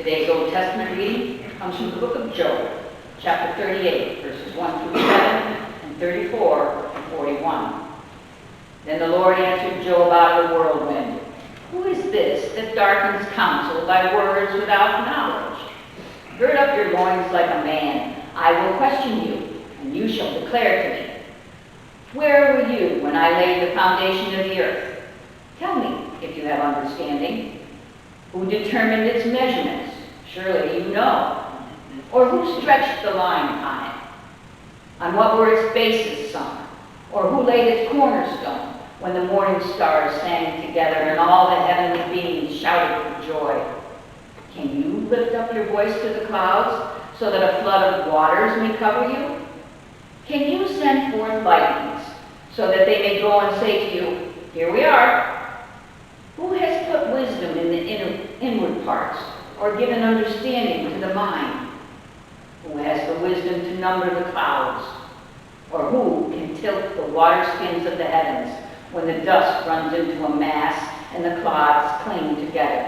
Today's Old Testament reading comes from the book of Job, chapter 38, verses 1 through 7, and 34 and 41. Then the Lord answered Job out of the whirlwind, "Who is this that darkens counsel by words without knowledge? Gird up your loins like a man. I will question you, and you shall declare to me. Where were you when I laid the foundation of the earth? Tell me if you have understanding. Who determined its measurements? Surely you know. Or who stretched the line upon it? On what were its bases sunk? Or who laid its cornerstone when the morning stars sang together and all the heavenly beings shouted for joy? Can you lift up your voice to the clouds so that a flood of waters may cover you? Can you send forth lightnings so that they may go and say to you, 'Here we are'? Who has put wisdom in the inward parts, or given understanding to the mind? Who has the wisdom to number the clouds? Or who can tilt the water skins of the heavens when the dust runs into a mass and the clods cling together?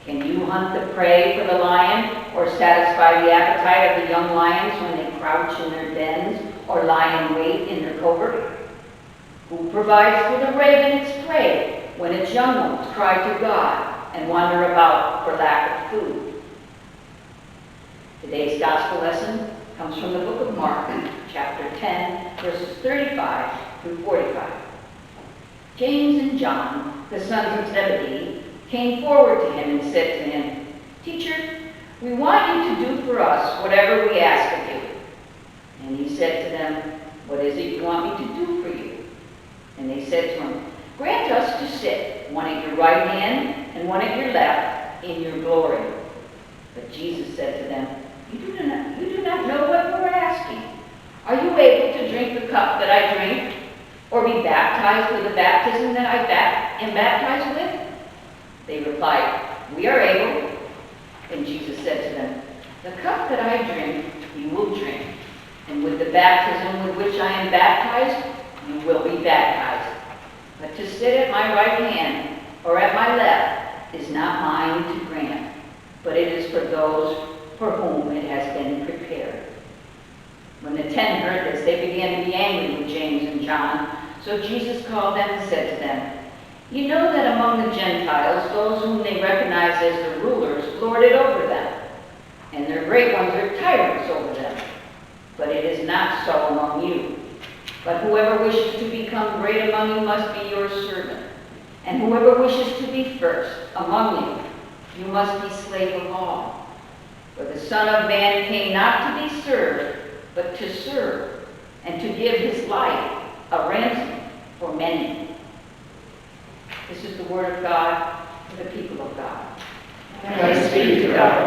Can you hunt the prey for the lion, or satisfy the appetite of the young lions when they crouch in their dens or lie in wait in their covert? Who provides for the raven its prey when its young ones cry to God and wander about for lack of food?" Today's gospel lesson comes from the book of Mark, chapter 10, verses 35 through 45. James and John, the sons of Zebedee, came forward to him and said to him, "Teacher, we want you to do for us whatever we ask of you." And he said to them, "What is it you want me to do for you?" And they said to him, "Grant us to sit, one at your right hand and one at your left, in your glory." But Jesus said to them, You do not know what you are asking. Are you able to drink the cup that I drink, or be baptized with the baptism that I am baptized with?" They replied, "We are able." And Jesus said to them, "The cup that I drink, you will drink, and with the baptism with which I am baptized, you will be baptized. But to sit at my right hand or at my left is not mine to grant, but it is for those for whom it has been prepared." When the 10 heard this, they began to be angry with James and John. So Jesus called them and said to them, "You know that among the Gentiles, those whom they recognize as the rulers lord it over them, and their great ones are tyrants over them. But it is not so among you. But whoever wishes to become great among you must be your servant. And whoever wishes to be first among you, you must be slave of all. For the Son of Man came not to be served, but to serve, and to give his life a ransom for many." This is the word of God for the people of God. Thanks be to God.